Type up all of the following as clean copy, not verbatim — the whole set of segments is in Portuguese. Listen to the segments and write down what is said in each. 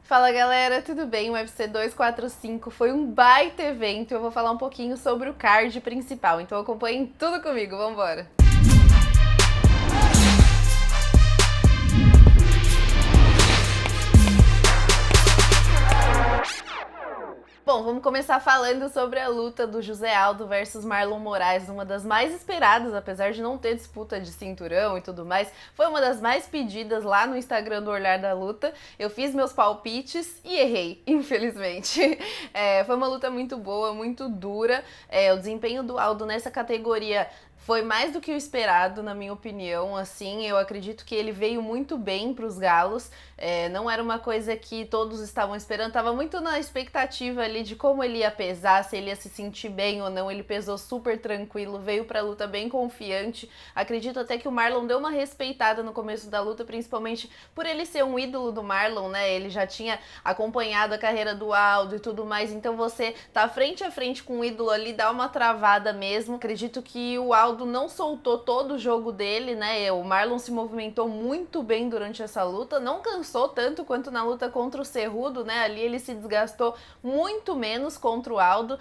Fala galera, tudo bem? O UFC 245 foi um baita evento e eu vou falar um pouquinho sobre o card principal, então acompanhem tudo comigo, vambora! Bom, vamos começar falando sobre a luta do José Aldo versus Marlon Moraes, uma das mais esperadas, apesar de não ter disputa de cinturão e tudo mais, foi uma das mais pedidas lá no Instagram do Olhar da Luta. Eu fiz meus palpites e errei, infelizmente. Foi uma luta muito boa, muito dura. O desempenho do Aldo nessa categoria foi mais do que o esperado, na minha opinião, assim, eu acredito que ele veio muito bem para os galos, não era uma coisa que todos estavam esperando, tava muito na expectativa ali de como ele ia pesar, se ele ia se sentir bem ou não, ele pesou super tranquilo, veio pra luta bem confiante, acredito até que o Marlon deu uma respeitada no começo da luta, principalmente por ele ser um ídolo do Marlon, né, ele já tinha acompanhado a carreira do Aldo e tudo mais, então você tá frente a frente com o ídolo ali, dá uma travada mesmo, acredito que o Aldo não soltou todo o jogo dele, né? O Marlon se movimentou muito bem durante essa luta, não cansou tanto quanto na luta contra o Cerrudo, né? Ali ele se desgastou muito menos contra o Aldo,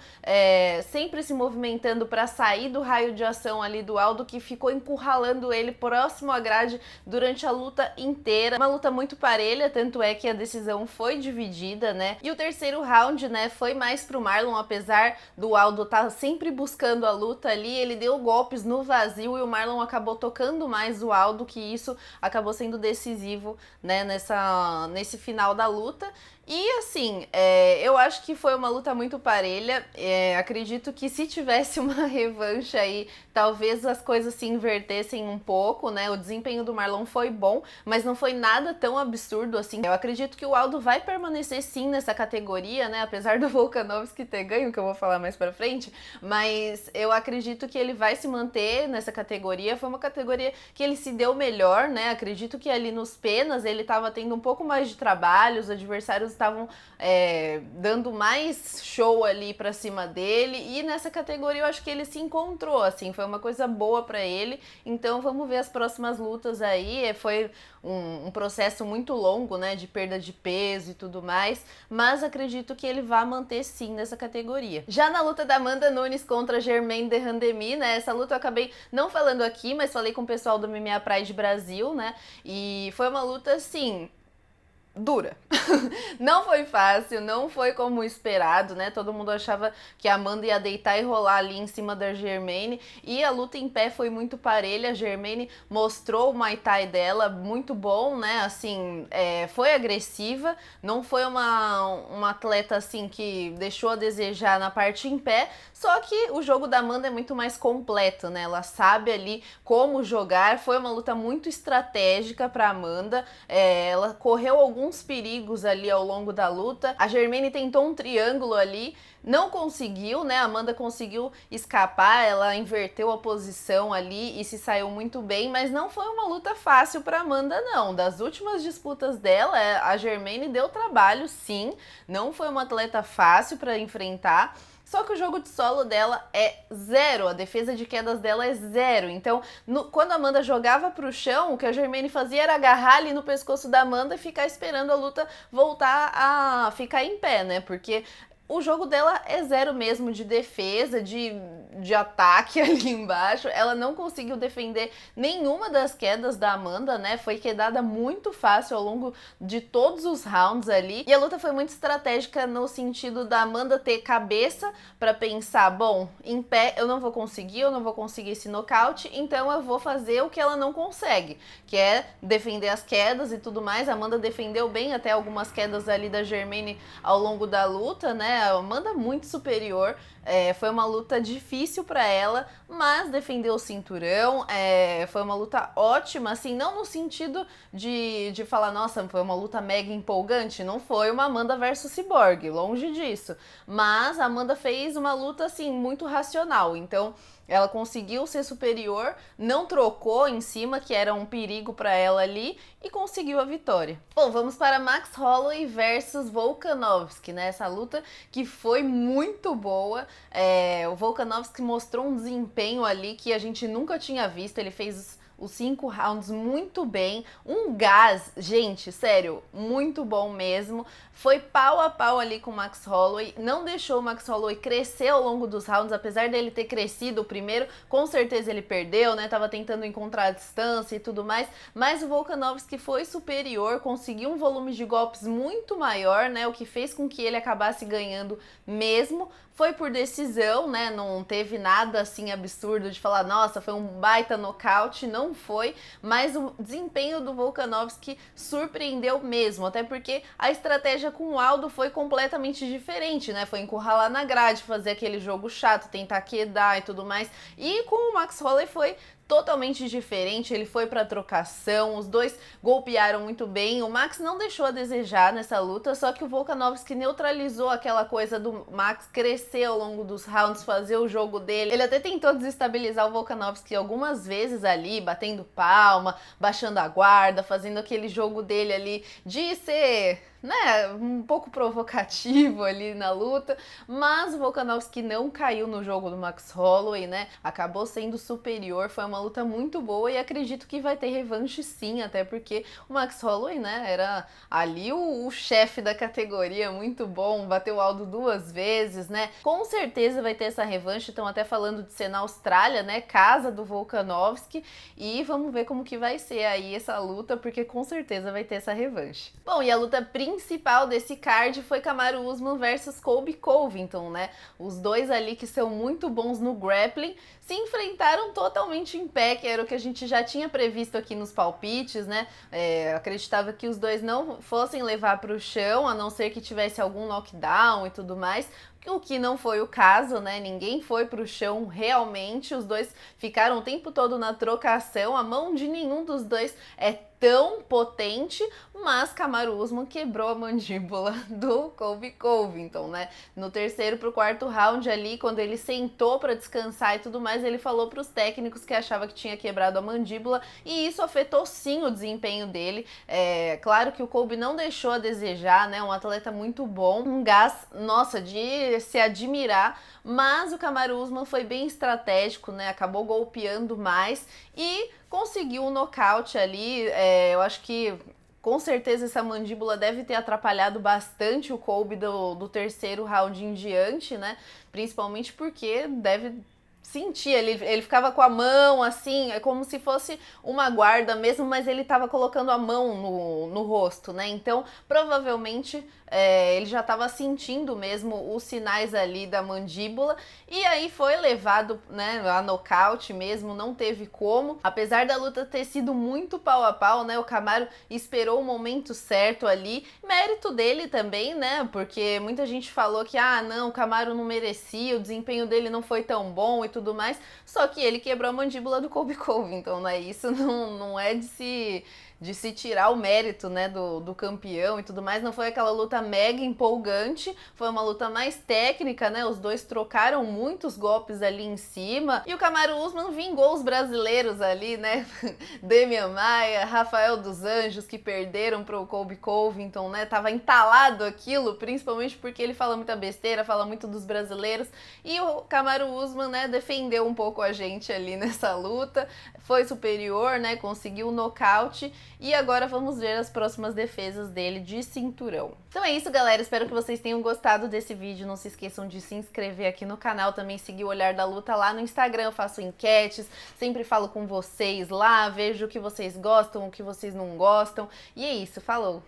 sempre se movimentando para sair do raio de ação ali do Aldo, que ficou encurralando ele próximo à grade durante a luta inteira. Uma luta muito parelha, tanto é que a decisão foi dividida, né? E o terceiro round, né, foi mais pro Marlon, apesar do Aldo estar sempre buscando a luta ali, ele deu golpes no vazio e o Marlon acabou tocando mais o Aldo, que isso acabou sendo decisivo, né, nesse final da luta. E assim, eu acho que foi uma luta muito parelha, acredito que se tivesse uma revanche aí, talvez as coisas se invertessem um pouco, né, o desempenho do Marlon foi bom, mas não foi nada tão absurdo assim. Eu acredito que o Aldo vai permanecer sim nessa categoria, né, apesar do Volkanovski ter ganho, que eu vou falar mais pra frente, mas eu acredito que ele vai se manter nessa categoria, foi uma categoria que ele se deu melhor, né, acredito que ali nos penas ele tava tendo um pouco mais de trabalho, os adversários estavam dando mais show ali pra cima dele, e nessa categoria eu acho que ele se encontrou, assim, foi uma coisa boa pra ele, então vamos ver as próximas lutas aí. Foi um processo muito longo, né, de perda de peso e tudo mais, mas acredito que ele vai manter sim nessa categoria. Já na luta da Amanda Nunes contra Germaine de Randamie, né, essa luta eu acabei não falando aqui, mas falei com o pessoal do MMA Pride Brasil, né, e foi uma luta, assim, dura. Não foi fácil, não foi como esperado, né? Todo mundo achava que a Amanda ia deitar e rolar ali em cima da Germaine, e a luta em pé foi muito parelha. A Germaine mostrou o Muay Thai dela muito bom, né? Assim, foi agressiva, não foi uma atleta assim que deixou a desejar na parte em pé, só que o jogo da Amanda é muito mais completo, né? Ela sabe ali como jogar, foi uma luta muito estratégica para Amanda, ela correu alguns perigos ali ao longo da luta. A Germaine tentou um triângulo ali, não conseguiu, né? A Amanda conseguiu escapar, ela inverteu a posição ali e se saiu muito bem, mas não foi uma luta fácil para Amanda, não. Das últimas disputas dela, a Germaine deu trabalho, sim, não foi uma atleta fácil para enfrentar. Só que o jogo de solo dela é zero, a defesa de quedas dela é zero. Então, quando a Amanda jogava pro chão, o que a Germaine fazia era agarrar ali no pescoço da Amanda e ficar esperando a luta voltar a ficar em pé, né? Porque o jogo dela é zero mesmo de defesa, de ataque ali embaixo. Ela não conseguiu defender nenhuma das quedas da Amanda, né? Foi quedada muito fácil ao longo de todos os rounds ali. E a luta foi muito estratégica no sentido da Amanda ter cabeça pra pensar, bom, em pé eu não vou conseguir esse nocaute, então eu vou fazer o que ela não consegue, que é defender as quedas e tudo mais. A Amanda defendeu bem até algumas quedas ali da Germaine ao longo da luta, né? A Amanda muito superior, foi uma luta difícil para ela, mas defendeu o cinturão, foi uma luta ótima, assim, não no sentido de falar, nossa, foi uma luta mega empolgante, não foi uma Amanda versus Cyborg, longe disso, mas a Amanda fez uma luta, assim, muito racional, então ela conseguiu ser superior, não trocou em cima, que era um perigo para ela ali, e conseguiu a vitória. Bom, vamos para Max Holloway versus Volkanovski, né? Essa luta que foi muito boa. O Volkanovski mostrou um desempenho ali que a gente nunca tinha visto. Ele fez os 5 rounds muito bem, um gás, gente, sério, muito bom mesmo. Foi pau a pau ali com o Max Holloway, não deixou o Max Holloway crescer ao longo dos rounds, apesar dele ter crescido o primeiro, com certeza ele perdeu, né? Tava tentando encontrar a distância e tudo mais, mas o Volkanovski foi superior, conseguiu um volume de golpes muito maior, né? O que fez com que ele acabasse ganhando mesmo. Foi por decisão, né? Não teve nada assim absurdo de falar, nossa, foi um baita nocaute, não foi, mas o desempenho do Volkanovski surpreendeu mesmo, até porque a estratégia com o Aldo foi completamente diferente, né? Foi encurralar na grade, fazer aquele jogo chato, tentar quedar e tudo mais. E com o Max Holloway foi totalmente diferente, ele foi pra trocação, os dois golpearam muito bem, o Max não deixou a desejar nessa luta, só que o Volkanovski neutralizou aquela coisa do Max crescer ao longo dos rounds, fazer o jogo dele. Ele até tentou desestabilizar o Volkanovski algumas vezes ali, batendo palma, baixando a guarda, fazendo aquele jogo dele ali de ser, né, um pouco provocativo ali na luta, mas o Volkanovski não caiu no jogo do Max Holloway, né, acabou sendo superior, foi uma luta muito boa e acredito que vai ter revanche sim, até porque o Max Holloway, né, era ali o chefe da categoria, muito bom, bateu o Aldo 2 vezes, né, com certeza vai ter essa revanche, estão até falando de ser na Austrália, né, casa do Volkanovski, e vamos ver como que vai ser aí essa luta, porque com certeza vai ter essa revanche. Bom, e a luta principal desse card foi Kamaru Usman versus Colby Covington, né? Os dois ali que são muito bons no grappling se enfrentaram totalmente em pé, que era o que a gente já tinha previsto aqui nos palpites, né? Acreditava que os dois não fossem levar para o chão, a não ser que tivesse algum knockdown e tudo mais, o que não foi o caso, né? Ninguém foi pro chão realmente, os dois ficaram o tempo todo na trocação, a mão de nenhum dos dois é tão potente, mas Kamaru Usman quebrou a mandíbula do Colby Covington, né? No terceiro pro quarto round ali, quando ele sentou para descansar e tudo mais, ele falou pros técnicos que achava que tinha quebrado a mandíbula e isso afetou sim o desempenho dele. Claro que o Colby não deixou a desejar, né? Um atleta muito bom, um gás, nossa, de se admirar, mas o Kamaru Usman foi bem estratégico, né? Acabou golpeando mais e conseguiu um nocaute ali. Eu acho que com certeza essa mandíbula deve ter atrapalhado bastante o Colby do terceiro round em diante, né? Principalmente porque deve sentir, ele ficava com a mão assim, é como se fosse uma guarda mesmo, mas ele tava colocando a mão no rosto, né? Então, provavelmente ele já estava sentindo mesmo os sinais ali da mandíbula e aí foi levado, né, a nocaute mesmo, não teve como. Apesar da luta ter sido muito pau a pau, né, o Kamaru esperou o momento certo ali, mérito dele também, né, porque muita gente falou que, não, o Kamaru não merecia, o desempenho dele não foi tão bom e tudo mais, só que ele quebrou a mandíbula do Colby Covington, né, isso não é de se tirar o mérito, né, do campeão e tudo mais. Não foi aquela luta mega empolgante, foi uma luta mais técnica, né, os dois trocaram muitos golpes ali em cima, e o Kamaru Usman vingou os brasileiros ali, né, Demian Maia, Rafael dos Anjos, que perderam pro Colby Covington, né, tava entalado aquilo, principalmente porque ele fala muita besteira, fala muito dos brasileiros, e o Kamaru Usman, né, defendeu um pouco a gente ali nessa luta, foi superior, né, conseguiu o nocaute, e agora vamos ver as próximas defesas dele de cinturão. Então é isso, galera. Espero que vocês tenham gostado desse vídeo. Não se esqueçam de se inscrever aqui no canal. Também seguir o Olhar da Luta lá no Instagram. Eu faço enquetes, sempre falo com vocês lá, vejo o que vocês gostam, o que vocês não gostam. E é isso. Falou!